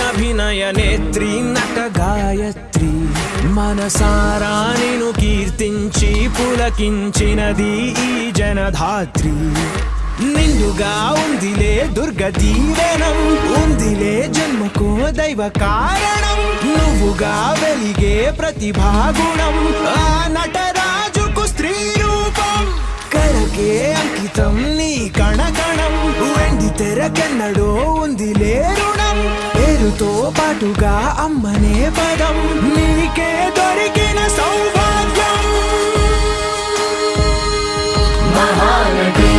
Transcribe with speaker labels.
Speaker 1: అభినయ నేత్రి నట గాయత్రి మనసారా నిను కీర్తించి పులకించినది ఈ జనధాత్రి నిండుగా ఉందిలే దుర్గ దీవెనం ఉందిలే జన్మకో దైవ కారణం నువ్వుగా వెలిగే ప్రతిభాగుణం ఆ నటరాజుకు స్త్రీ రూపం కళకే అంకితం నీ కణకణం వెండి తెరకెన్నడో ఉందిలే రుణం పేరుతో పాటుగా అమ్మనే పదం నీకే దొరికిన సౌభాగ్యం
Speaker 2: మహానటి